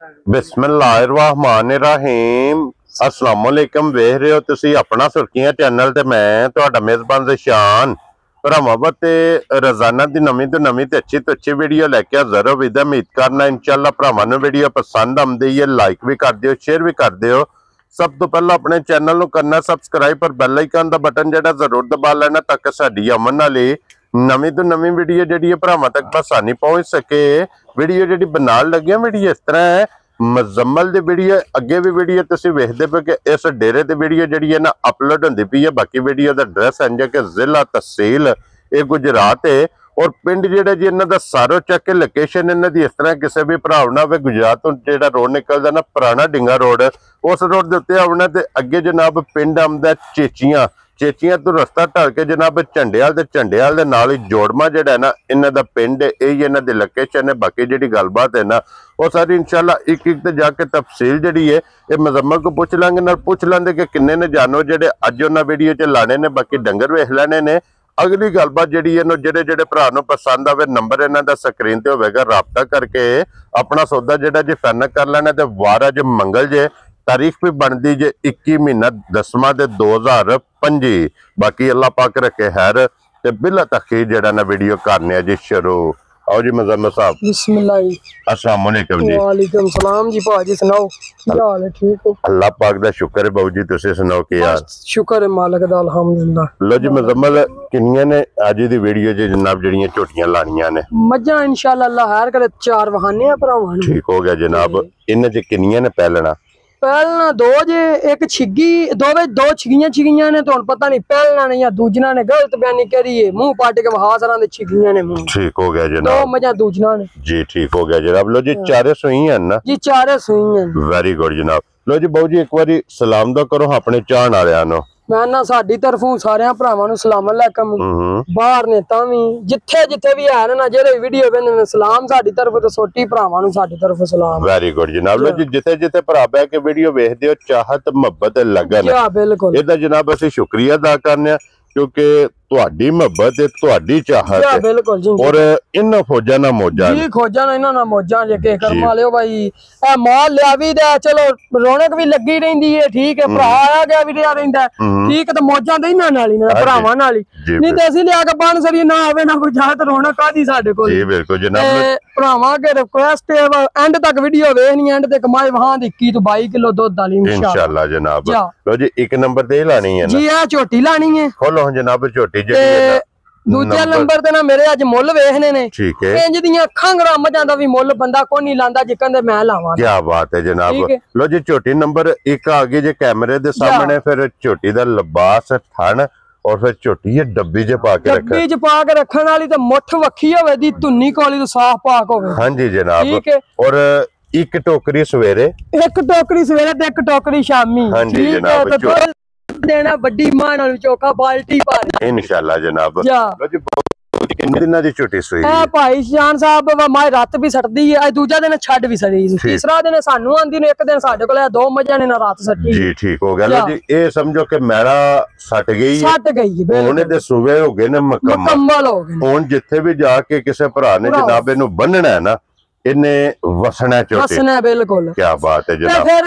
बिस्मिल्लाहिर्रहमानिर्रहीम अस्सलाम वालेकुम। वेख रहे हो तुसी अपना सुर्खियां चैनल ते मैं तुहाडा मेजबान ज़शान भरावां ते रोजाना दी नवीं तो अच्छी वीडियो लैके हाज़र हो। विद उम्मीद करना इंशाअल्लाह भरावां नूं वीडियो पसंद आउंदी है, लाइक भी कर दिओ, शेयर भी कर दिओ। सब तो पहला अपने चैनल नूं करना सबसक्राइब पर बैल आइकन दा बटन जेड़ा जरूर दबा लेना ताकि साडी अमन वाली नवीं तो नवीं वीडियो जी भरावां तक आसानी पहुंच सके। वीडियो जी बनान लगे वीडियो इस तरह है मुजम्मल दी वीडियो अगे भी वीडियो तुसीं वेखदे पे कि इस डेरे दी वीडियो जी है ना अपलोड होंदी पई है। बाकी वीडियो दा एड्रैस है कि जिला तहसील ये गुजरात है और पिंड जेड़ा जी इन्हां दा सारो चक के लोकेशन इन्हां दी इस तरह किसी भी भरा ना होवे गुजरात तो जेड़ा रोड निकलदा ना पुराना डिंगा रोड उस रोड दे उत्ते आउणा ते अगे जनाब पिंड आउंदा चेचियां तो रस्ता ढल के जनाब झंडेआल दे नाल ही जोड़मा जेड़ा ना इन्हां दा पिंड यही इन्हां दी लोकेशन है। बाकी जिहड़ी गलबात है ना वो सारी इंशाल्लाह एक ते जाके तफसील जिहड़ी है ये मुजम्मल को पूछ लांगे नाल पूछ लांगे कि किन्ने ने जानवर जेहड़े अज उन्हां वीडियो च लाने ने। बाकी डंगर वेख लेने ने। अगली गलबात जिहड़ी है जेहड़े भरा नूं पसंद आवे नंबर इन्हां दा स्क्रीन ते होवेगा, राबता करके अपना सौदा जेहड़ा जी फाइनल कर लेना। ते वार अज मंगल जे तारीख भी बनती जे 21 महीना 10वां 2025। बाकी अल्लाह पाक रखे खैर ते बिला तखीर जेड़ा ना वीडियो करने जी शुरू। आओ जी मुजम्मल साहब। बिस्मिल्लाह जी। अस्सलाम वालेकुम जी। वालेकुम सलाम जी। भाजी सुनाओ क्या हाल है? ठीक हो? अल्लाह पाक दा शुक्र है बाबू जी, तुसी सुनाओ की हाल? शुक्र है मालिक दा अल्हम्दुलिल्लाह। लो जी मुजम्मल किन्नियां ने अज दी वीडियो च जनाब जड़ियां झोटियां लानियां ने? मज्जां इंशाअल्लाह अल्लाह खैर करे 4 वहाने आ भरावां। ठीक हो गया जनाब। इन्हां च किन्नियां ने पहलना? पहलना 2 जे एक छिगी दो छिगियां ने तो पता नहीं पहलना ने या दूजना ने गलत बयानी करी है मुंह पाट के वहा सरा दे छिगियां ने मुंह। ठीक हो गया जनाब। 2 मजा दूजना ने जी। ठीक हो गया जनाब। लो जी चारे सुई हैं ना जी? चारे सुई हैं। वेरी गुड जनाब। लो जी बाबू जी एक बारी सलाम दा करो अपने चाहन वालियां नु। मैं ना साडी तरफों सारे भरावां नु सलाम अलैकुम। बाहर ने तावी जिथे भी है ना जेड़े वीडियो वेंदे ने सलाम साडी तरफ तो सोटी भरावां नु साडी तरफ सलाम। वेरी गुड जनाब। लो जी जिथे भरा बह के वीडियो वेखदे हो चाहत मुहब्बत लगन जी बिल्कुल इहदा जनाब असि शुक्रिया अदा करने क्योंकि तुहाडी मुहब्बत है तुहाडी चाहत है बिल्कुल जी। और इन फौजा ना मौजा जी खोजा ना इन्हां ना मौजा लेके कर्मा लियो भाई ए माल लिया भी दे चलो रौनक भी लगी रहिंदी है। ठीक है भरा आया गया भी रहिंदा ठीक है तो मौजा ते इन्हां नाल ही ना भरावां नाल ही नहीं ते असि लिया के बन सरी ना आवे ना कोई जात रौनक आदी साडे कोल जी बिल्कुल जनाब। भरावां के रिक्वेस्ट है एंड तक वीडियो वेखनी एंड ते कमाई वहां दी 21 तो 22 किलो दूध वाली इंशाअल्लाह जनाब। लो जी एक नंबर ते लानी है जी आ झोटी लानी है। खोलो जनाब झोटी दूजे नंबर ते ना मेरे अज मुल वेखने ने। ठीक है इंज दियां अखां गरामां दा भी मुल बंदा कोई नहीं लांदा जिकन दे मैं लावां। क्या बात है जनाब। लो जी झोटी नंबर 1 आ गई जे कैमरे दे सामने। फिर झोटी दा लिबास थन और फिर झोटी है डब्बी च पा के डब्बी च पा के रखण वाली ते मुठ वखी होवे दी धुन्नी कोली तो साफ पाक होवे। हां जी जनाब। ठीक है और एक टोकरी सवेरे ते एक टोकरी शामी। हां जी जनाब। देना बड़ी मां नाल चोखा बाल्टी भर इंशाअल्लाह जनाब। कितने दिनां दी झोटी सुई है भाई शान साहब? मां रात भी सटदी है अज दूजा दिन छड़ भी सड़ी तीसरा दिन सानू आंदी ने एक दिन साडे कोल 2 मजा ने ना रात सटी जी। ठीक हो गया। लो जी ए समझो कि मेरा सट गई हुण ते सुबह हो गए ने मुकम्मल हो गए। हुण जिथे भी जाके किसी भरा ने जनाब इनू बन्नना है ना इन्ने वसना वसना बिल्कुल। क्या बात है जनाब। फिर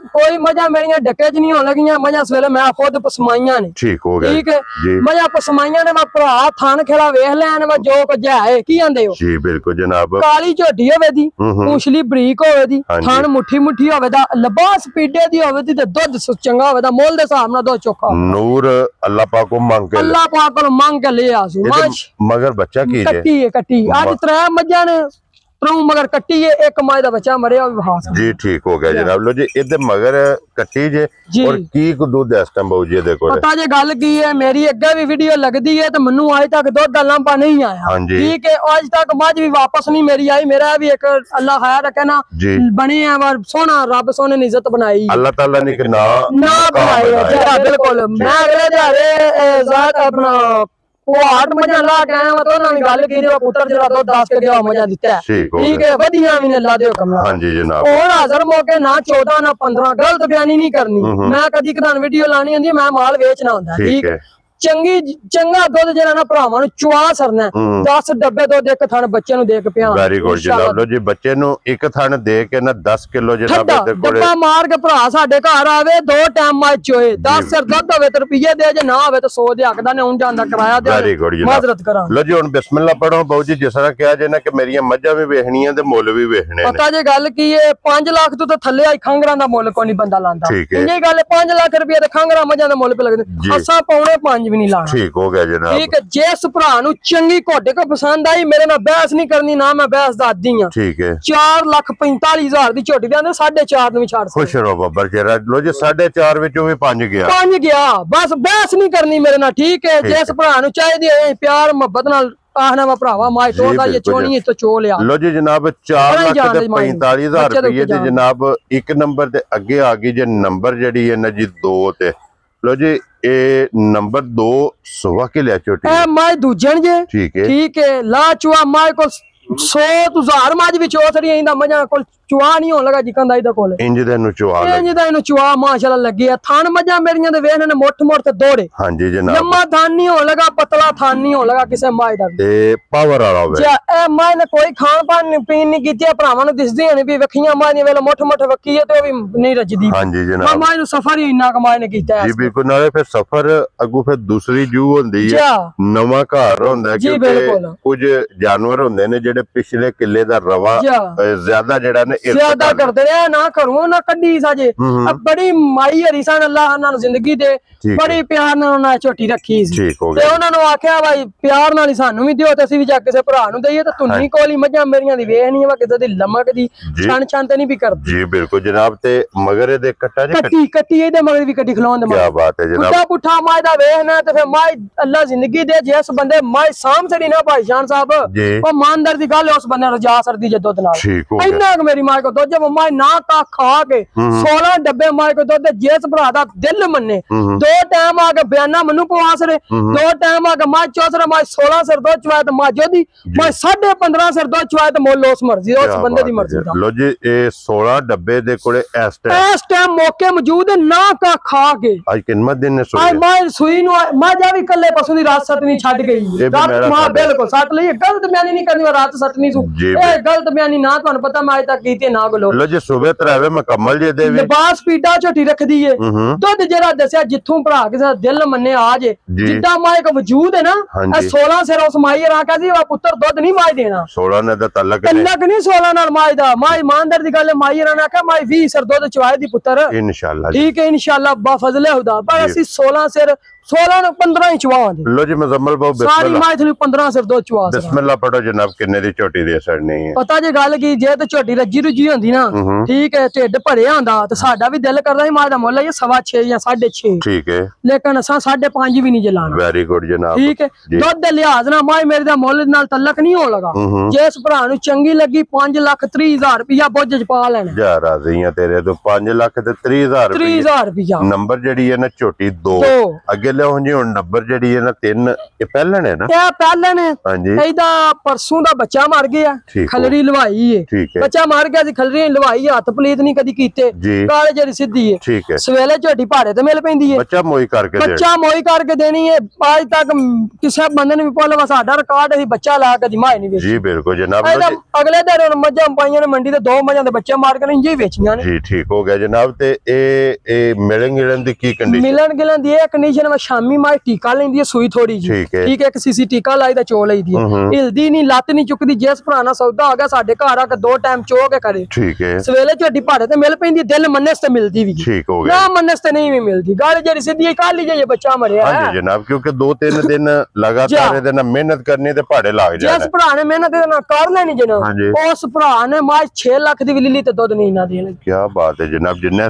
कोई मजा मेरिया डके च नहीं होने लगियां मजा सवेरे मैं खुद पसमाइयां ने। ठीक हो गया। ठीक है मजा पसमाइयां ने मैं भरा थान खेड़ा वेख लैन मैं जो कुछ है की आंदे हो जी बिल्कुल जनाब। काली झोटी होवे दी पूछली बरीक होवे दी थान मुट्ठी होवे दा लिबास पीडे दी होवे दी ते दुध चंगा होवे दा मोल दे हिसाब नाल दुध चोखा नूर अल्लाह पाक को मांग के ले आसू मगर बच्चा की कट्टी आज 3 मजा ने मगर कट्टी है एक माय दा बच्चा मरिया जी। ठीक हो गया जनाब। लो जी इधर मगर कट्टी जे और की को दूध इस टाइम बाबू जी दे कोल पता जे गल की है मेरी अगे भी वीडियो लगदी है तो मन्नू आज तक दूध दा लांबा नहीं आया। ठीक है आज तक मज भी वापस नहीं मेरी आई। मेरा भी एक अल्लाह खैर रखे ना बनी है सोना रब सोने ने इज्जत बनाई अल्लाह ताला ने कि ना बनाई बिल्कुल। मैं अगले दिहाड़े जात अपना वो 8 मजा ला के आया तो उन्होंने गल की पुत्र जरा दूध 10 के गया मजा दिता है। ठीक है वधिया भी ने अल्लाह दे हुक्म नाल। हां जी जनाब। और हाजिर मौके ना 14 ना 15 गलत बयानी नहीं करनी। मैं कदी कदान वीडियो लानी होंदी मैं माल बेचना होंदा। ठीक है ਚੰਗਾ ਦੁੱਧ ਜਿਹੜਾ ਨਾ ਭਰਾਵਾਂ ਨੂੰ ਚੁਆ ਸਰਨਾ 10 ਡੱਬੇ ਦੁੱਧ ਇੱਕ ਥਣ ਬੱਚੇ ਨੂੰ ਦੇ ਕੇ ਪਿਆ। ਵੈਰੀ ਗੁੱਡ ਜਨਾਬ। ਲੋ ਜੀ ਬੱਚੇ ਨੂੰ ਇੱਕ ਥਣ ਦੇ ਕੇ ਨਾ 10 ਕਿਲੋ ਜਨਾਬ ਦੇ ਕੋਲੇ ਡੱਬਾ ਮਾਰ ਕੇ ਭਰਾ ਸਾਡੇ ਘਰ ਆਵੇ 2 ਟਾਈਮ ਮਾਈ ਚੋਏ 10 ਸਿਰ ਦੁੱਧ ਹੋਵੇ ਤੇ ਰੁਪਈਏ ਦੇ ਜੇ ਨਾ ਹੋਵੇ ਤਾਂ 100 ਦੇ ਹੱਕਦਾ ਨੇ ਹੁਣ ਜਾਂਦਾ ਕਿਰਾਇਆ ਦੇ। ਵੈਰੀ ਗੁੱਡ ਜਨਾਬ। ਮਾਜ਼ਰਤ ਕਰਾਂ। ਲੋ ਜੀ ਹੁਣ ਬਿਸਮਿਲ੍ਲਾ ਪੜੋ ਬਾਊ ਜੀ, ਜਿਸ ਤਰ੍ਹਾਂ ਕਿਹਾ ਜੇ ਨਾ ਕਿ ਮੇਰੀਆਂ ਮੱਝਾਂ ਵੀ ਵੇਖਣੀਆਂ ਤੇ ਮੁੱਲ ਵੀ ਵੇਖਣੇ ਨੇ। ਪਤਾ ਜੇ ਗੱਲ ਕੀ ਏ 5 ਲੱਖ ਤੋਂ ਤਾਂ ਥੱਲੇ ਆਈ ਖੰਗਰਾਂ ਦਾ ਮੁੱਲ ਕੋਈ ਨਹੀਂ ਬੰਦਾ ਲਾਂਦਾ। ਇਹ ਗੱਲ 5 ਲੱਖ ਰੁਪਏ ਤੇ ਖੰਗਰਾਂ ਮੱਝਾਂ ਦਾ ਮੁੱਲ ਪੇ ਲੱਗਦੇ ਅਸਾਂ ਪੌਣੇ 5 ਵੀ ਨਹੀਂ ਲਾਣਾ। ਠੀਕ ਹੋ ਗਿਆ ਜਨਾਬ। ਠੀਕ ਹੈ। ਜਿਸ ਭਰਾ ਨੂੰ ਚੰਗੀ ਘੋੜੇ ਕੋ ਪਸੰਦ ਆਈ ਮੇਰੇ ਨਾਲ ਬਹਿਸ ਨਹੀਂ ਕਰਨੀ, ਨਾ ਮੈਂ ਬਹਿਸ ਦੱਸਦੀ ਆ। ਠੀਕ ਹੈ। 4,45,000 ਦੀ ਝੋਟੀ ਦੇ 4.5 ਨੂੰ ਵੀ ਛੱਡ ਖੁਸ਼ ਰਹੋ ਬੱਬਰ ਜਰਾ। ਲੋ ਜੀ 4.5 ਵਿੱਚੋਂ ਵੀ 5 ਗਿਆ। 5 ਗਿਆ ਬਸ ਬਹਿਸ ਨਹੀਂ ਕਰਨੀ ਮੇਰੇ ਨਾਲ। ਠੀਕ ਹੈ। ਜਿਸ ਭਰਾ ਨੂੰ ਚਾਹੀਦੀ ਹੈ ਪਿਆਰ ਮੁਹੱਬਤ ਨਾਲ ਆਹਨਾ ਵਾ ਭਰਾਵਾ ਮਾਈ ਤੋੜਦਾ ਇਹ ਚੋਣੀ ਤੋਂ ਚੋ ਲਿਆ। ਲੋ ਜੀ ਜਨਾਬ 4,45,000 ਰੁਪਏ ਦੀ ਜਨਾਬ ਇੱਕ ਨੰਬਰ ਤੇ ਅੱਗੇ ਆ ਗਈ ਜੇ ਨੰਬਰ ਜਿਹੜੀ ਹੈ ਨਾ ਜੀ 2 ਤੇ। ਲੋ ਜੀ ਇਹ ਨੰਬਰ 2 ਸੁਵਾ ਕੇ ਲਿਆ ਝੋਟੀ ਇਹ ਮਾਈ ਦੂਜਣ ਜੇ। ਠੀਕ ਹੈ। ਲਾ ਚੁਆ ਮਾਈ ਕੋਲ 100,000 ਮੱਝ ਵਿੱਚ ਉਥਰੀ ਆਂਦਾ ਮੱਝਾਂ ਕੋਲ ਚੁਆ ਨਹੀਂ ਹੋਣ ਲਗਾ ਜਿਕਨ ਦਾ ਇਹਦਾ ਕੋਲ ਇੰਜ ਦੇ ਨੂੰ ਚੁਆ ਇਹਨੂੰ ਚੁਆ ਮਾਸ਼ਾਅੱਲਾ ਲੱਗੀ ਆ। ਥਣ ਮੱਝਾਂ ਮੇਰੀਆਂ ਦੇ ਵੇਖਣੇ ਨੇ ਮੁੱਠ ਮੁੱਠ ਤੇ ਦੋੜੇ। ਹਾਂਜੀ ਜਨਾਬ। ਲੰਮਾ ਥਣ ਨਹੀਂ ਹੋਣ ਲਗਾ, ਪਤਲਾ ਥਣ ਨਹੀਂ ਹੋਣ ਲਗਾ ਕਿਸੇ ਮਾਈ ਦਾ ਤੇ ਪਾਵਰ ਵਾਲਾ ਹੋਵੇ। ਇਹ ਮਾਈ ਨੇ ਕੋਈ ਖਾਣ ਪਾਣ ਪੀਣ ਨਹੀਂ ਕੀਤੀ। ਭਰਾਵਾਂ ਨੂੰ ਦਿਸਦੀ ਨਹੀਂ ਵੀ ਵਖੀਆਂ ਮਾਈ ਨੇ ਵੇਲੇ ਮੁੱਠ ਮੁੱਠ ਵਕੀ ਹੈ ਤੇ ਉਹ ਵੀ ਨਹੀਂ ਰੱਜਦੀ। ਹਾਂਜੀ ਜਨਾਬ। ਮਾਈ ਨੂੰ ਸਫਰ ਹੀ ਇੰਨਾ ਕਮਾਈ ਨੇ ਕੀਤਾ ਹੈ ਜੀ ਬਿਲਕੁਲ। ਨਾਲੇ ਫਿਰ ਸਫਰ ਅੱਗੋਂ ਫਿਰ ਦੂਸਰੀ ਜੂ ਹੁੰਦੀ ਹੈ, ਨਵਾਂ ਘਰ ਹੁੰਦਾ ਕਿਉਂਕਿ ਕੁਝ ਜਾਨਵਰ ਹੁੰਦੇ ਨੇ ਜਿਹੜੇ ਪਿਛਲੇ ਕਿੱਲੇ ਦਾ ਰਵਾ ਜ਼ਿਆਦਾ ਜਿਹੜਾ ਨੇ ਜ਼ਿਆਦਾ ਕਰਦੇ ਰਹੇ ਨਾ ਘਰੋਂ ਨਾ ਕੱਢੀ ਸਾਜੇ। ਬੜੀ ਮਾਈ ਹਰੀ ਸਨ ਅੱਲਾਹ ਉਹਨਾਂ ਨੂੰ ਜ਼ਿੰਦਗੀ ਦੇ ਬੜੀ ਪਿਆਰ ਨਾਲ ਉਹਨਾਂ ਝੋਟੀ ਰੱਖੀ ਸੀ ਤੇ ਉਹਨਾਂ ਨੂੰ ਆਖਿਆ ਭਾਈ ਪਿਆਰ ਨਾਲ ਹੀ ਸਾਨੂੰ ਵੀ ਦਿਓ ਤੇ ਅਸੀਂ ਵੀ ਜਾ ਕਿਸੇ ਭਰਾ ਨੂੰ ਦਈਏ। ਤੇ ਧੁੰਨੀ ਕੋਲੀ ਮੱਝਾਂ ਮੇਰੀਆਂ ਦੀ ਵੇਖ ਨਹੀਂ ਵਾ ਕਿਤੇ ਦੀ ਲਮਕ ਦੀ ਛਣ ਛਣ ਤੇ ਨਹੀਂ ਵੀ ਕਰਦੀ। ਜੀ ਬਿਲਕੁਲ ਜਨਾਬ। ਤੇ ਮਗਰ ਇਹਦੇ ਕੱਟਾ ਜੀ ਕੱਟੀ ਇਹਦੇ ਮਗਰ ਵੀ ਕੱਟੀ ਖਲੋਣ ਦੇ। ਕੀ ਬਾਤ ਹੈ ਜਨਾਬ। ਪੁੱਠਾ ਪੁੱਠਾ ਮਾਈ ਦਾ ਵੇਖਣਾ ਤੇ ਫਿਰ ਮਾਈ ਅੱਲਾਹ ਜ਼ਿੰਦਗੀ ਦੇ ਜਿਸ ਬੰਦੇ ਮਾਈ ਸਾਂਭ ਸੜੀ ਨਾ ਭਾਈ ਜਾਨ ਸਾਹਿਬ ਉਹ ਮਾਨਦਾਰ ਦੀ ਗੱਲ ਉਸ ਬੰਦੇ ਰਜਾ ਸਰਦੀ ਜੇ ਦੁੱਧ ਨਾਲ ਇੰਨਾ ਮੇਰੀ ਮਾਈ ਕੋ ਦੁੱਧ ਜਬ ਮਾਈ ਨਾ ਕਾ ਖਾ ਕੇ 16 ਡੱਬੇ ਮਾਈ ਕੋ ਦੁੱਧ ਜਿਸ ਭਰਾ ਦਾ ਦਿਲ ਮੰਨੇ 2 ਟਾਈਮ ਆ ਕੇ ਬਿਆਨਾ ਮੈਨੂੰ ਪਵਾਸਰੇ 2 ਟਾਈਮ ਆ ਕੇ ਮਾਈ ਚੌਸਰੇ ਮਾਈ 16 ਸਿਰ ਦੁੱਧ ਚਵਾਏ ਤੇ ਮਾਜੋ ਦੀ ਮਾਈ 15.5 ਸਿਰ ਦੁੱਧ ਚਵਾਏ ਤੇ ਮੁੱਲ ਉਸ ਮਰਜ਼ੀ ਉਸ ਬੰਦੇ ਦੀ ਮਰਜ਼ੀ ਦਾ। ਲੋ ਜੀ ਇਹ 16 ਡੱਬੇ ਦੇ ਕੋਲੇ ਇਸ ਟਾਈਮ ਮੌਕੇ ਮੌਜੂਦ ਹੈ ਨਾ ਕਾ ਖਾ ਕੇ। ਅੱਜ ਕਿੰਨਾ ਦਿਨ ਨੇ ਸੋਈ ਮਾਈ ਸੂਈ ਨੂੰ ਮਾਜਾ ਵੀ ਕੱਲੇ ਪਸੂ ਦੀ ਰਾਤ ਸੱਤ ਨਹੀਂ ਛੱਡ ਗਈ। ਰਾਤ ਮਾਂ ਬਿਲਕੁਲ ਸੱਟ ਲਈ ਗਲਤ ਬਿਆਨੀ ਨਹੀਂ ਕਰਨੀ ਰਾਤ ਸੱਟ ਨਹੀਂ ਸੂ ਇਹ ਗਲਤ ਬਿਆਨੀ ਨਾ ਤੁਹਾਨੂੰ ਪਤਾ ਮੈਂ ਅੱਜ ਤੱਕ ਕੀਤੀ ਨਾ ਬੋਲੋ। ਲੋ ਜੀ ਸੂਬੇ ਤਰਾਵੇ ਮੁਕੰਮਲ ਜੇ ਦੇ ਵੀ ਲਿਬਾਸ ਪੀੜਾ ਝੋਟੀ ਰੱਖਦੀ ਏ। ਦੁੱਧ ਜਿਹੜਾ ਦੱਸਿਆ ਜਿੱਥੋਂ ਭਰਾ ਕਿਸੇ ਦਾ ਦਿਲ ਮੰਨੇ ਆ ਜੇ ਜਿੱਦਾਂ ਮਾਈ ਕੋ ਵਜੂਦ ਹੈ ਨਾ 16 ਸਿਰ ਉਸ ਮਾਈ ਰਾਖਾ ਸੀ ਉਹ ਪੁੱਤਰ ਦੁੱਧ ਨਹੀਂ ਮਾਈ ਦੇਣਾ। 16 ਨੇ ਦਾ ਤਲਕ ਨਹੀਂ 16 ਨਾਲ ਮਾਈ ਦਾ ਮਾਈ ਇਮਾਨਦਾਰ ਦੀ ਗੱਲ ਮਾਈ ਰਾਣਾ ਕਾ ਮਾਈ 20 ਸਿਰ ਦੁੱਧ ਚਵਾਏ ਦੀ ਪੁੱਤਰ ਇਨਸ਼ਾਅੱਲਾ। ਠੀਕ ਹੈ ਇਨਸ਼ਾਅੱਲਾ ਬਾ ਫਜ਼ਲੇ ਖੁਦਾ ਪਰ ਅਸੀਂ 16 ਸਿਰ 16 ਨੂੰ 15 ਹੀ ਚਵਾਵਾਂਗੇ। ਲੋ ਜੀ ਮੁਜ਼ਮਲ ਬਾਬੂ ਬਿਸਮਿਲ੍ਲਾ ਸਾਰੀ ਮਾਈ ਤੁਹਾਨੂੰ 15 ਸਿਰ ਦੁੱਧ ਚਵਾ ਬਿਸਮਿਲ੍ਲਾ ਪੜੋ ਜਨਾਬ। ਕਿੰਨੇ ਦੀ ਝੋਟੀ ਦੇ ਸੜਨੀ ਹੈ ਪਤਾ ਜੇ ਗੱਲ ਕੀ ਜੇ ਤੇ ਝੋਟੀ ਰੱਜੀ ਰੁਜੀ ਹੁੰਦੀ ਨਾ ਠੀਕ ਹੈ ਢਿੱਡ ਭਰਿਆ ਹੁੰਦਾ ਤੇ ਸਾਡਾ ਵੀ ਦਿਲ ਕਰਦਾ ਸੀ ਮਾਂ ਦਾ ਮੁੱਲ ਇਹ 6.5 ਜਾਂ 6.5 ਠੀਕ ਹੈ ਲੇਕਿਨ ਅਸਾਂ 5.5 ਵੀ ਨਹੀਂ ਜਲਾਣਾ। ਵੈਰੀ ਗੁੱਡ ਜਨਾਬ। ਠੀਕ ਹੈ ਦੁੱਧ ਦੇ ਲਿਹਾਜ਼ ਨਾਲ ਮਾਈ ਮੇਰੇ ਦਾ ਮੁੱਲ ਨਾਲ ਤਲਕ ਨਹੀਂ ਹੋਣ ਲਗਾ। ਜਿਸ ਭਰਾ ਨੂੰ ਚੰਗੀ ਲੱਗੀ 5,30,000 ਰੁਪਇਆ ਬੁੱਝ ਚ ਪਾ ਲੈਣਾ। ਜਾ ਰਾਜ਼ੀਆਂ ਤੇਰੇ ਤੋਂ 5,30,000 ਰੁਪਇਆ ਨੰਬਰ ਜਿਹੜੀ ਹੈ ਨਾ ਝੋਟੀ 2 ਅੱਗੇ ਲਿਆਓ ਜੀ। ਹੁਣ ਨੰਬਰ ਜਿਹੜੀ ਹੈ ਨਾ 3 ਇਹ ਪਹਿਲਣ ਹੈ ਨਾ ਇਹ ਪਹਿਲਣ ਹੈ। ਹਾਂਜੀ ਇਹਦਾ ਪਰਸੋਂ ਦਾ ਬੱਚਾ ਮਰ ਗਿਆ ਖਲੜੀ ਲਵਾਈ ਹੈ। ਬੱਚਾ ਮਰ ਗਿਆ ਸੀ ਖਲੜੀ ਲਵਾਈ ਹੱਥ ਪਲੀਤ ਨਹੀਂ ਕਦੀ ਕੀਤੇ ਕਾਲੇ ਜਿਹੜੀ ਸਿੱਧੀ ਹੈ। ਠੀਕ ਹੈ ਸਵੇਲੇ ਝੋਟੀ ਭਾੜੇ ਤੇ ਮਿਲ ਪੈਂਦੀ ਹੈ ਬੱਚਾ ਮੋਈ ਕਰਕੇ ਦੇਣੀ ਹੈ। ਅੱਜ ਤੱਕ ਕਿਸੇ ਬੰਦੇ ਨੇ ਵੀ ਪੁੱਲ ਸਾਡਾ ਰਿਕਾਰਡ ਅਸੀਂ ਬੱਚਾ ਲਾ ਕਦੀ ਮਾਏ ਨਹੀਂ ਵੇਚੀ। ਜੀ ਬਿਲਕੁਲ ਜਨਾਬ। ਅਗਲੇ ਦਿਨ ਮੱਝਾਂ ਪਾਈਆਂ ਨੇ ਮੰਡੀ ਤੇ 2 ਮੱਝਾਂ ਦੇ ਬੱਚੇ ਮਾਰ ਕੇ ਇੰਜੇ ਵੇਚੀਆਂ ਨੇ। ਜੀ ਠੀਕ ਹੋ ਗਿਆ ਜਨਾਬ। ਤੇ ਇਹ ਮਿਲਣ ਗਿਲਣ ਦੀ ਕੀ ਕੰਡੀਸ਼ਨ? ਮਿਲਣ ਗਿਲਣ ਦੀ ਇਹ ਕੰਡੀਸ਼ਨ ਮੈਂ ਸ਼ਾਮੀ ਮਾਈ ਟੀਕਾ ਲੈਂਦੀ ਹੈ ਸੂਈ ਥੋੜੀ ਜੀ। ਠੀਕ ਹੈ ਇੱਕ ਸੀਸੀ ਟੀਕਾ ਲਾਈ ਦਾ ਚੋ ਲਈਦੀ ਹੈ। ਹਿਲਦੀ ਨਹੀਂ ਲੱਤ ਨਹੀਂ ਚੁੱਕਦੀ। ਜਿਸ ਭਰਾ ਨਾਲ ਸੌਦਾ ਹੋ ਗਿਆ ਸਾਡੇ ਘਰ ਆ ਕੇ 2 ਟਾਈਮ ਚੋ ਕੇ ਕਰੇ। ਠੀਕ ਹੈ ਸਵੇਲੇ ਝੋਟੀ ਭਾੜੇ ਤੇ ਮਿਲ ਪੈਂਦੀ ਦਿਲ ਮੰਨਸ ਤੇ ਮਿਲਦੀ ਵੀ। ਠੀਕ ਹੋ ਗਿਆ ਨਾ ਮੰਨਸ ਤੇ ਨਹੀਂ ਵੀ ਮਿਲਦੀ। ਗੱਲ ਜਿਹੜੀ ਸਿੱਧੀ ਕੱਲ ਹੀ ਜੇ ਬੱਚਾ ਮਰਿਆ ਹੈ। ਹਾਂਜੀ ਜਨਾਬ ਕਿਉਂਕਿ 2-3 ਦਿਨ ਲਗਾਤਾਰ ਇਹਦੇ ਨਾਲ ਮਿਹਨਤ ਕਰਨੀ ਤੇ ਭਾੜੇ ਲੱਗ ਜਾਣਾ। ਜਿਸ ਭਰਾ ਨੇ ਮਿਹਨਤ ਇਹਦੇ ਨਾਲ ਕਰ ਲੈਣੀ ਜਨਾਬ ਉਸ ਭਰਾ ਨੇ ਮਾਈ 6 ਲੱਖ ਦੀ ਵੀ ਲਿੱਲੀ ਤੇ ਦੁੱਧ ਨਹੀਂ ਨਾ ਦੇਣ। ਕੀ ਬਾਤ ਹੈ ਜਨਾਬ। ਜਿੰਨੇ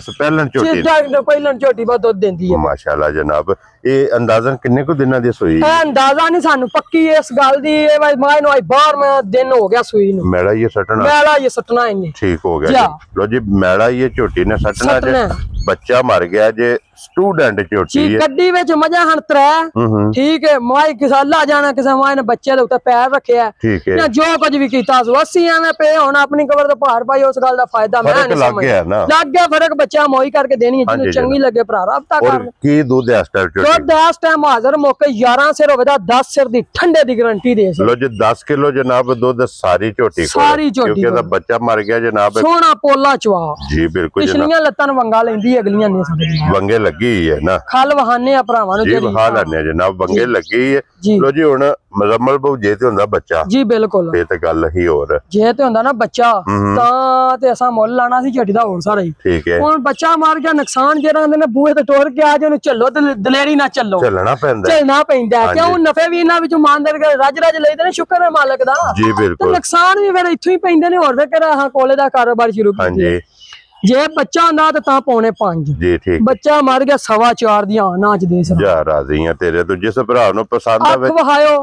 ਪਹਿਲਣ ਝੋਟੀ ਬਾਅਦ ਦੁੱਧ ਦਿੰਦੀ ਹੈ ਮਾਸ਼ਾਅੱਲਾ ਜਨਾਬ। ਇਹ ਅੰਦਾਜ਼ਨ ਕਿੰਨੇ ਕੁ ਦਿਨਾਂ ਦੀ ਸੂਈ ਹੈ? ਅੰਦਾਜ਼ਾ ਨਹੀਂ ਸਾਨੂੰ ਪੱਕੀ ਇਸ ਗੱਲ ਦੀ। ਇਹ ਮਾਈ ਨੂੰ 12ਵਾਂ ਦਿਨ ਹੋ ਗਿਆ ਸੂਈ ਨੂੰ। ਮੈਲਾ ਇਹ ਸੱਟਣਾ ਇਹਨੇ। ਠੀਕ ਹੋ ਗਿਆ। ਲੋ ਜੀ ਮੈਲਾ ਇਹ ਝੋਟੀ ਨੇ ਸੱਟਣਾ ਬੱਚਾ ਮਰ ਗਿਆ ਜੇ ਸਟੂਡੈਂਟ ਝੋਟੀ ਜੀ ਗੱਡੀ ਵਿੱਚ ਮਜਾ ਹਣ ਤਰੇ ਠੀਕ ਹੈ ਮਾਈ ਕਿਸੇ ਲਾ ਜਾਣਾ ਕਿਸੇ ਮਾਈ ਨੇ ਬੱਚੇ ਦੇ ਉੱਤੇ ਪੈਰ ਰੱਖਿਆ ਠੀਕ ਹੈ ਜਾਂ ਜੋ ਕੁਝ ਵੀ ਕੀਤਾ ਸੋ ਅਸੀਂ ਐਵੇਂ ਪਏ ਹੁਣ ਆਪਣੀ ਕਬਰ ਤੇ ਭਾਰ ਪਾਈ ਉਸ ਗੱਲ ਦਾ ਫਾਇਦਾ ਮੈਂ ਨਹੀਂ ਸਮਝਦਾ ਲੱਗ ਗਿਆ ਫਰਕ ਬੱਚਾ ਮੋਈ ਕਰਕੇ ਦੇਣੀ ਹੈ ਜਿਹਨੂੰ ਚੰਗੀ ਲੱਗੇ ਭਰਾ ਰਾਬਤਾ ਕਰ ਕੀ ਦੁੱਧ ਇਸ ਟਾਈਮ ਝੋਟੀ ਦੁੱਧ ਇਸ ਟਾਈਮ ਹਾਜ਼ਰ ਮੌਕੇ 11 ਸਿਰ ਹੋਵੇ ਦਾ 10 ਸਿਰ ਦੀ ਠੰਡੇ ਦੀ ਗਾਰੰਟੀ ਦੇ ਲੋ ਜੀ 10 ਕਿਲੋ ਜਨਾਬ ਦੁੱਧ ਸਾਰੀ ਝੋਟੀ ਸਾਰੀ ਝੋਟੀ ਕਿਉਂਕਿ ਇਹਦਾ ਬੱਚਾ ਮਰ ਗਿਆ ਜਨਾਬ ਸੋਹਣਾ ਪੋਲਾ ਚਵਾ ਜੀ ਬਿਲਕੁਲ ਪਿਛਲੀਆਂ ਲੱਤਾਂ ਨੂੰ ਵੰਗਾ ਲੈਂਦੀ ਅਗਲੀਆਂ ਨਹੀਂ ਸਕਦੀਆਂ ਵੰਗੇ ਲੱਗੀ ਹੈ ਨਾ ਖਲ ਵਹਾਨੇ ਆ ਭਰਾਵਾਂ ਨੂੰ ਜੀ ਵਹਾ ਲੈਣੇ ਜਨਾਬ ਵੰਗੇ ਲੱਗੀ ਹੈ ਲੋ ਜੀ ਹੁਣ ਮੁਜ਼ੰਮਲ ਬਹੁ ਜੇ ਤੇ ਹੁੰਦਾ ਬੱਚਾ ਜੀ ਬਿਲਕੁਲ ਇਹ ਤੇ ਗੱਲ ਹੀ ਹੋਰ ਜੇ ਤੇ ਹੁੰਦਾ ਨਾ ਬੱਚਾ ਤਾਂ ਤੇ ਅਸਾਂ ਮੁੱਲ ਲਾਣਾ ਸੀ ਝੱਟੀ ਦਾ ਹੋਰ ਸਾਰਾ ਹੀ ਠੀਕ ਹੈ ਹੁਣ ਬੱਚਾ ਮਾਰ ਗਿਆ ਨੁਕਸਾਨ ਜਿਹੜਾ ਹੁੰਦੇ ਨੇ ਬੂਹੇ ਤੇ ਟੋਰ ਕੇ ਆ ਜੇ ਉਹਨੂੰ ਚੱਲੋ ਦਲੇਰੀ ਨਾ ਚੱਲੋ ਚੱਲਣਾ ਪੈਂਦਾ ਚੱਲਣਾ ਪੈਂਦਾ ਕਿਉਂ ਨਫੇ ਵੀ ਇਹਨਾਂ ਵਿੱਚੋਂ ਮਾਨਦਰ ਕੇ ਰੱਜ ਲਈਦੇ ਨੇ ਸ਼ੁਕਰ ਹੈ ਮਾਲਕ ਦਾ ਜੀ ਬਿਲਕੁਲ ਨੁਕਸਾਨ ਵੀ ਫਿਰ ਇੱਥੋਂ ਹੀ ਪੈਂਦੇ ਨੇ ਹੋਰ ਵੇ ਹਾਂ ਕੋਲੇ ਦਾ ਕਾਰੋਬਾਰ ਸ਼ੁਰੂ ਕੀਤਾ ਹਾਂਜੀ ਜੇ ਬੱਚਾ ਹੁੰਦਾ ਤਾਂ ਪੌਣੇ 5 ਜੀ ਠੀਕ ਬੱਚਾ ਮਰ ਗਿਆ 4.25 ਦੀਆਂ ਨਾ ਚ ਦੇ ਜਾ ਰਾਜ਼ੀ ਆ ਤੇਰੇ ਤੋਂ ਜਿਸ ਭਰਾ ਨੂੰ ਪਸੰਦ ਆਵੇ ਵਹਾਇਓ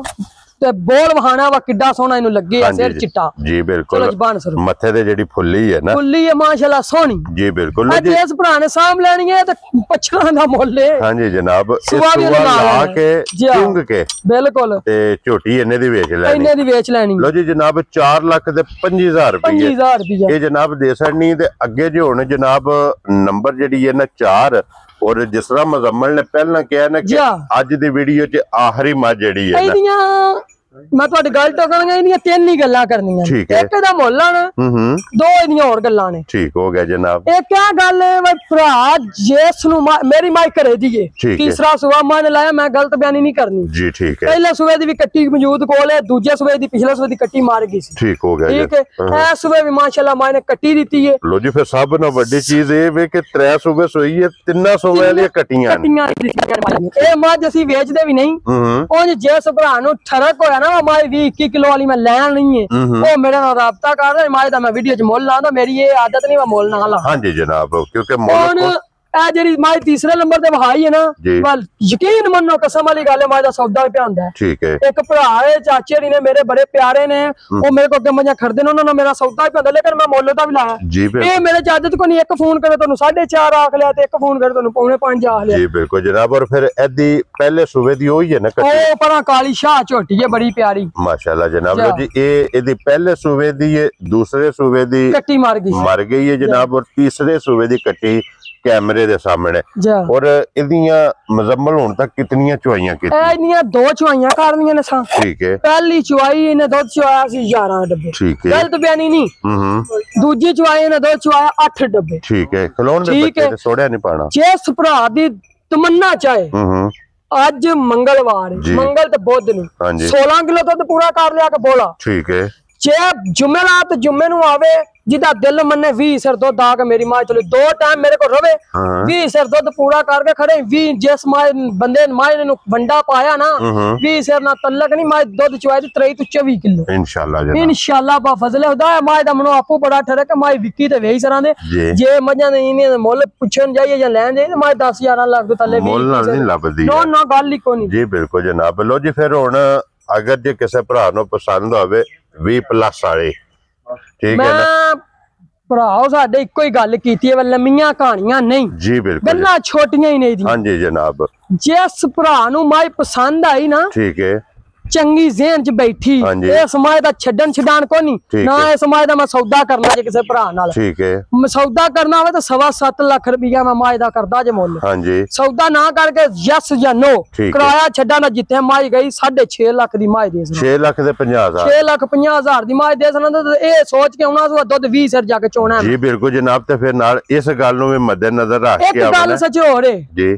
ਤੇ ਬੋਲ ਵਹਾਣਾ ਵਾ ਕਿੱਡਾ ਸੋਹਣਾ ਇਹਨੂੰ ਲੱਗੇ ਆ ਸਿਰ ਚਿੱਟਾ ਜੀ ਬਿਲਕੁਲ ਮੱਥੇ ਤੇ ਜਿਹੜੀ ਫੁੱਲੀ ਹੈ ਨਾ ਫੁੱਲੀ ਹੈ ਮਾਸ਼ਾਅੱਲਾ ਸੋਹਣੀ ਜੀ ਬਿਲਕੁਲ ਅੱਜ ਇਸ ਭਰਾ ਨੇ ਸਾਂਭ ਲੈਣੀ ਹੈ ਤੇ ਪਛੜਾ ਦਾ ਮੁੱਲ ਹੈ ਹਾਂਜੀ ਜਨਾਬ ਸੁਆ ਲਾ ਕੇ ਚੁੰਗ ਕੇ ਬਿਲਕੁਲ ਤੇ ਝੋਟੀ ਇਹਨੇ ਦੀ ਵੇਚ ਲੈਣੀ ਇਹਨੇ ਦੀ ਵੇਚ ਲੈਣੀ ਲੋ ਜੀ ਜਨਾਬ 4 ਲੱਖ ਤੇ 25000 ਰੁਪਏ 25000 ਰੁਪਏ ਇਹ ਜਨਾਬ ਦੇ ਸਕਣੀ ਤੇ ਅੱਗੇ ਜੇ ਹੁਣ ਜਨਾਬ ਨੰਬਰ ਜਿਹੜੀ ਹੈ ਨਾ 4 ਔਰ ਜਿਸ ਤਰ੍ਹਾਂ ਮੁਜ਼ੰਮਲ ਨੇ ਪਹਿਲਾਂ ਕਿਹਾ ਨਾ ਕਿ ਅੱਜ ਦੀ ਵੀਡੀਓ 'ਚ ਆਖਰੀ ਮੱਝ ਜਿਹੜੀ ਹੈ ਨਾ ਮੈਂ ਤੁਹਾਡੀ ਗੱਲ ਟੋਕਾਂਗਾ ਇਹਦੀਆਂ 3 ਹੀ ਗੱਲਾਂ ਕਰਨੀਆਂ ਇੱਕ ਦਾ ਮੁੱਲ ਆਣਾ 2 ਇਹਦੀਆਂ ਹੋਰ ਗੱਲਾਂ ਨੇ ਠੀਕ ਹੋ ਗਿਆ ਜਨਾਬ ਇਹ ਕਿਆ ਗੱਲ ਹੈ ਵੇ ਭਰਾ ਜਿਸ ਨੂੰ ਮੇਰੀ ਮਾਈ ਘਰੇ ਦੀਏ ਤੀਸਰਾ ਸੂਆ ਮਾਂ ਨੇ ਲਾਇਆ ਮੈਂ ਗਲਤ ਬਿਆਨੀ ਨਹੀਂ ਕਰਨੀ ਜੀ ਠੀਕ ਹੈ ਪਹਿਲੇ ਸੂਏ ਦੀ ਵੀ ਕੱਟੀ ਮੌਜੂਦ ਕੋਲ ਹੈ ਦੂਜੇ ਸੂਏ ਦੀ ਪਿਛਲੇ ਸੂਏ ਦੀ ਕੱਟੀ ਮਾਰ ਗਈ ਸੀ ਠੀਕ ਹੋ ਗਿਆ ਠੀਕ ਹੈ ਇਹ ਸੂਏ ਵੀ ਮਾਸ਼ਾਅੱਲਾ ਮਾਂ ਨੇ ਕੱਟੀ ਦਿੱਤੀ ਹੈ ਲੋ ਜੀ ਫਿਰ ਸਭ ਨਾਲੋਂ ਵੱਡੀ ਚੀਜ਼ ਇਹ ਵੇ ਕਿ 3 ਸੂਏ ਸੋਈ ਹੈ 3 ਸੂਏ ਵਾਲੀਆਂ ਕੱਟੀਆਂ ਇਹ ਮੱਝ ਅਸੀਂ ਵੇਚਦੇ ਵੀ ਨਹੀਂ ਉਹ ਜਿਸ ਭਰਾ ਨੂੰ ਠਰਕ ਹੋਇਆ ਨਾ ਮਾਈ 20-21 ਕਿਲੋ ਵਾਲੀ ਮੈਂ ਲੈਣ ਨਹੀਂ ਹੈ ਉਹ ਮੇਰੇ ਨਾਲ ਰਾਬਤਾ ਕਰਦਾ ਮਾਈ ਦਾ ਮੈਂ ਵੀਡੀਓ 'ਚ ਮੁੱਲ ਲਾਉਂਦਾ ਮੇਰੀ ਇਹ ਆਦਤ ਨਹੀਂ ਮੈਂ ਮੁੱਲ ਨਾ ਲਾ ਹਾਂਜੀ ਜਨਾਬ ਕਿਉਂਕਿ ਮੁੱਲ ਇਹ ਜਿਹੜੀ ਮਾਈ ਤੀਸਰੇ ਨੰਬਰ ਤੇ ਵਹਾਈ ਹੈ ਨਾ ਬਲ ਯਕੀਨ ਮੰਨੋ ਕਸਮ ਵਾਲੀ ਗੱਲ ਹੈ ਮਾਈ ਦਾ ਸੌਦਾ ਪਿਆ ਹੁੰਦਾ ਠੀਕ ਹੈ ਇੱਕ ਭਰਾ ਹੈ ਚਾਚੇ ਨੇ ਮੇਰੇ ਬੜੇ ਪਿਆਰੇ ਨੇ ਉਹ ਮੇਰੇ ਕੋਲ ਅੱਗੇ ਮੱਝਾਂ ਖੜਦੇ ਨੇ ਉਹਨਾਂ ਨਾਲ ਮੇਰਾ ਸੌਦਾ ਹੀ ਪਿਆ ਲੇਕਿਨ ਮੈਂ ਮੁੱਲ ਦਾ ਵੀ ਲਾਇਆ ਇਹ ਮੇਰੇ ਚਾਚੇ ਕੋਲ ਨਹੀਂ ਇੱਕ ਫੋਨ ਕਰੇ ਤੁਹਾਨੂੰ 4.5 ਆਖ ਲਿਆ ਤੇ ਇੱਕ ਫੋਨ ਕਰੇ ਤੁਹਾਨੂੰ 5.5 ਆਖ ਲਿਆ ਜੀ ਬਿਲਕੁਲ ਜਨਾਬ ਔਰ ਫਿਰ ਇਹਦੀ ਪਹਿਲੇ ਸੂਬੇ ਦੀ ਉਹੀ ਹੈ ਨਾ ਉਹ ਪਰਾਂ ਕਾਲੀ ਸ਼ਾਹ ਝੋਟੀ ਹੈ ਬੜੀ ਪਿਆਰੀ ਮਾਸ਼ਾਅੱਲਾ ਜਨਾਬ ਜੀ ਇਹ ਇਹਦੀ ਪਹਿਲੇ ਸੂਬੇ ਦੀ ਹੈ ਦੂਸਰੇ ਸੂਬੇ ਦੀ ਕੱਟੀ ਮਰ ਗਈ ਹੈ ਜਨਾਬ ਔਰ ਤੀਸਰੇ ਸੂਬੇ ਦੀ ਕੱਟੀ कैमरे दे सामने और इदियां मुजम्मल होने तक कितनियां चुवाइयां इदियां 2 चुवाइयां करनियां ने सा ठीक है पहली चुवाई इन्हें दूध चुवाया सी 11 डब्बे ठीक है गलत बयानी नहीं दूजी चुवाई इन्हें दूध चुवाया 8 डब्बे ठीक है खलोन दे बच्चे ते सोड़िया नहीं पाना जिस भरा दी तमन्ना चाहे आज मंगलवार मंगल ते बुध नु 16 किलो दूध पूरा कर लिया के बोला ठीक है जे जुमेरात जुम्मे नु आवे जिदा दिल मन्ने 20 सिर दुध आके मेरी मां चले 2 टाइम मेरे को रवे 20 सिर दुध पूरा करके खड़े 20 जिस मां बंदे मां ने वंडा पाया ना 20 सिर ना तलक नहीं मां दुध चुवाई 23 तो 24 किलो इंशाल्लाह बा फजले खुदा मां दा मनो आपू बड़ा ठरक मां विकी ते 20 सिरां दे जे मझां दे इने मुੱਲ पुछन जाइए या लैन जाइए मां 10-11 लाख तो तले मुੱਲ ਨਾਲ ਨਹੀਂ ਲੱਭਦੀ ਨੋ ਨੋ ਗੱਲ ਹੀ ਕੋਈ ਨਹੀਂ ਜੀ ਬਿਲਕੁਲ ਜਨਾਬ ਲੋ ਜੀ ਫਿਰ ਹੁਣ ਅਗਰ ਜੇ ਕਿਸੇ ਭਰਾ ਨੂੰ ਪਸੰਦ ਹੋਵੇ 20+ ਵਾਲੇ ਠੀਕ ਹੈ ਨਾ ਭਰਾਓ ਸਾਡੇ ਇੱਕੋ ਹੀ ਗੱਲ ਕੀਤੀ ਹੈ ਲੰਮੀਆਂ ਕਹਾਣੀਆਂ ਨਹੀਂ ਜੀ ਬਿਲਕੁਲ ਗੱਲਾਂ ਛੋਟੀਆਂ ਹੀ ਨਹੀਂ ਜੀ ਹਾਂਜੀ ਜਨਾਬ ਜਿਸ ਭਰਾ ਨੂੰ ਮਾਈ ਪਸੰਦ ਆਈ ਨਾ ਠੀਕ ਹੈ ਚੰਗੀ ਜ਼ਿਹਨ ਚ ਬੈਠੀ ਇਹ ਸਮਾਜ ਦਾ ਛੱਡਣ ਛਡਾਣ ਕੋ ਨਹੀਂ ਨਾ ਇਹ ਸਮਾਜ ਦਾ ਮੈਂ ਸੌਦਾ ਕਰਨਾ ਜੇ ਕਿਸੇ ਭਰਾ ਨਾਲ ਠੀਕ ਹੈ ਮੈਂ ਸੌਦਾ ਕਰਨਾ ਹੋਵੇ ਤਾਂ 7.5 ਲੱਖ ਰੁਪਇਆ ਮੈਂ ਮਾਜ ਦਾ ਕਰਦਾ ਜੇ ਮੁੱਲ ਹਾਂਜੀ ਸੌਦਾ ਨਾ ਕਰਕੇ ਯਸ ਜਾਂ ਨੋ ਕਿਰਾਇਆ ਛੱਡਾਂ ਦਾ ਜਿੱਥੇ ਮਾਜ ਗਈ 6.5 ਲੱਖ ਦੀ ਮਾਜ ਦੇ 6 ਲੱਖ ਦੇ 50,000 6,50,000 ਦੀ ਮਾਜ ਦੇ ਸਨ ਤੇ ਇਹ ਸੋਚ ਕੇ ਆਉਣਾ ਸੀ ਦੁੱਧ 20 ਸਿਰ ਜਾ ਕੇ ਚੋਣਾ ਜੀ ਬਿਲਕੁਲ ਜਨਾਬ ਤੇ ਫਿਰ ਨਾਲ ਇਸ ਗੱਲ ਨੂੰ ਵੀ ਮੱਦੇਨਜ਼ਰ ਰੱਖ ਕੇ ਇੱਕ ਗੱਲ ਸੱਚ ਹੋ ਰੇ ਜੀ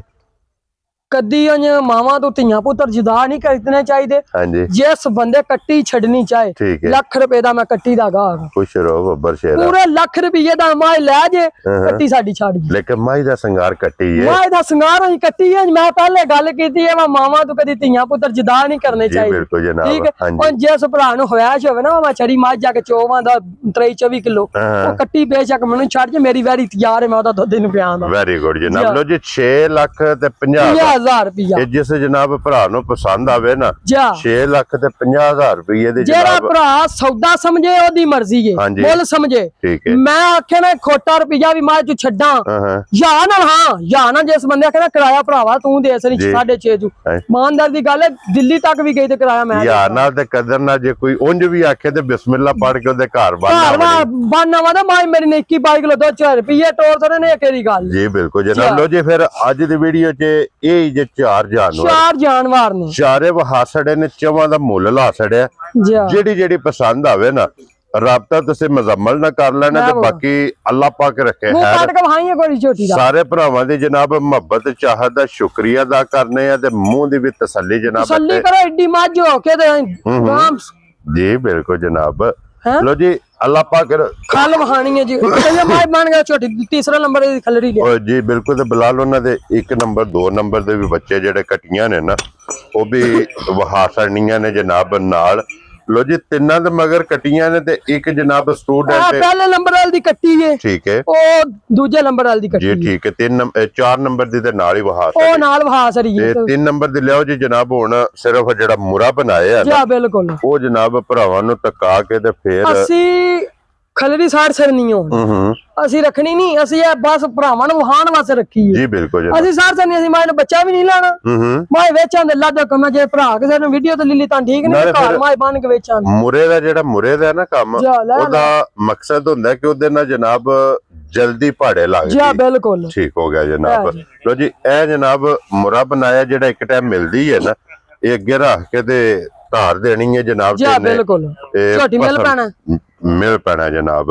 कदी मावा तो धियां पुत्र जुदा नहीं करने चाहिए जिस बंदे कट्टी छड़नी चाहे लाख रुपए दा मैं कट्टी दा गाह खुश रहो बब्बर शेरा पूरे लाख रुपये दा माई लै जे कट्टी साडी छड़ गई लेकिन माई दा संगार कट्टी है माई दा संगार ही कट्टी है मैं पहले गल कीती है मावा तो कदी धियां पुत्र जुदा नहीं करने चाहिए बिल्कुल जनाब ठीक है और जिस भरा नु ख्वाहिश होवे ना मैं छड़ी मां जाके चोवां दा 23-24 किलो वो कट्टी बेशक मैनू छड़ जे मेरी वैरी तैयार है मैं ओदा दुध नु पियांदा वेरी गुड जनाब लो जी 6 लाख ते 50,000 50,000 रुपया जिस जनाब भरा नु पसंद आवे ना जा 6,50,000 रुपये दी जेड़ा जनाब भरा सौदा समझे ओदी मर्जी है हाँ जी। मुल समझे ठीक है मैं आखे ना खोटा रुपया भी मैं तू छड्डा या ना हाँ या ना जिस बंदे आखे ना किराया भरावा तू दे सनी 6.5 तू ईमानदार दी गल है दिल्ली तक भी गई ते किराया मैं या ना ते कदर ना जे कोई उंज भी आखे ते बिस्मिल्लाह पढ़ के ओदे घर बनना वा ना माई मेरी नेकी बाइक लो 2-4 रुपये टोल तो ने केरी गल जी बिल्कुल जनाब लो जी फिर आज दी वीडियो च ये जे चार जानवर ने चारे वहा छड़े ने चवां दा मुੱਲ ला छड़िया जेड़ी जेड़ी पसंद आवे ना राबता तुसी मुजम्मल ना कर लेना ते बाकी अल्लाह पाक रखे है सारे भरावां दी जनाब मोहब्बत चाहत दा शुक्रिया अदा करने आ ते मुंह दी भी तसल्ली जनाब तसल्ली करो एडी मज हो के जी बिल्कुल जनाब लो जी अल्लाह पाक खल वहानी है जी माय बन गया छोटी तीसरा नंबर दी खलड़ी ले जी बिल्कुल ते बिलाल उन्हां दे 1 नंबर 2 नंबर दे भी बच्चे जेड़े कटियां ने ना वो भी वहा छड़नियां ने जनाब नाल लो जी तिन्ना दे मगर कटियां ने ते एक जनाब स्टूडेंट पहले नंबर वाली दी कट्टी है ठीक है ओ दूजे नंबर वाली दी कट्टी जी ठीक है 4 नंबर दी ते नाल ही वहा ओ नाल वहा सरी है 3 नंबर दी लियाओ जी जनाब हुन सिर्फ जेड़ा मुरा बनाया है जी बिल्कुल ओ जनाब भरावां नु टका के ते फिर ਅਸੀਂ खलड़ी साड़ सरनी हो ਅਸੀਂ रखनी नहीं ਅਸੀਂ ਇਹ बस ਭਰਾਵਾਂ ਨੂੰ ਵਹਾਣ ਵਾਸਤੇ ਰੱਖੀ ਹੈ जी बिल्कुल ਅਸੀਂ ਸਾੜ ਸਰਨੀ ਅਸੀਂ ਮਾਇ ਨੂੰ ਬੱਚਾ ਵੀ ਨਹੀਂ ਲਾਣਾ ਮਾਇ ਵੇਚਾਂ ਦੇ ਲੱਦ ਕਮ ਜੇ ਭਰਾ ਕਿਸੇ ਨੂੰ ਵੀਡੀਓ ਤੇ ਲਿਲੀ ਤਾਂ ਠੀਕ ਨਹੀਂ ਘਰ ਮਾਇ ਬਣ ਕੇ ਵੇਚਾਂ ਮੁਰੇ ਦਾ ਜਿਹੜਾ ਮੁਰੇ ਦਾ ਨਾ ਕੰਮ ਉਹਦਾ ਮਕਸਦ ਹੁੰਦਾ ਕਿ ਉਹਦੇ ਨਾਲ ਜਨਾਬ जल्दी भाड़े लग जी बिल्कुल ठीक हो गया जनाब लो जी ए जनाब मुरा बनाया जेड़ा एक टाइम मिलदी है ना ये अगे रख के ते धार देनी है जनाब जी बिल्कुल छोटी मिल पैना जनाब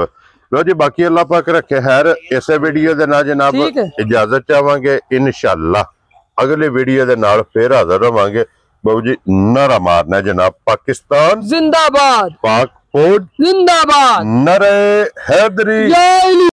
लो जी बाकी अल्लाह पाक रखे खैर इस वीडियो दे नाल जनाब इजाजत चाहांगे इंशाअल्लाह अगले वीडियो दे नाल फिर हाजिर होवांगे बाबू जी नारा मारना जनाब पाकिस्तान जिंदाबाद पाक फौज जिंदाबाद नारे हैदरी